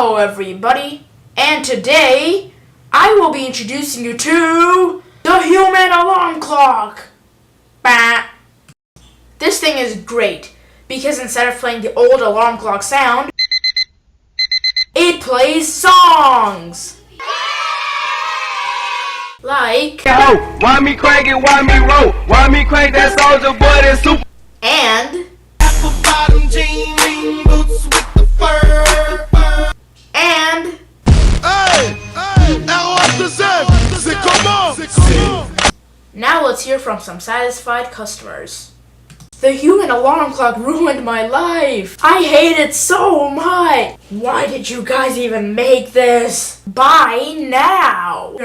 Hello everybody, and today I will be introducing you to the Human Alarm Clock. Bah. This thing is great because instead of playing the old alarm clock sound, it plays songs. Like, why me crank it, why me roll, why me crank that Soldier Boy, that super. And apple bottom jean boots with the fur. And now let's hear from some satisfied customers. The Human Alarm Clock ruined my life. I hate it so much. Why did you guys even make this? Buy now.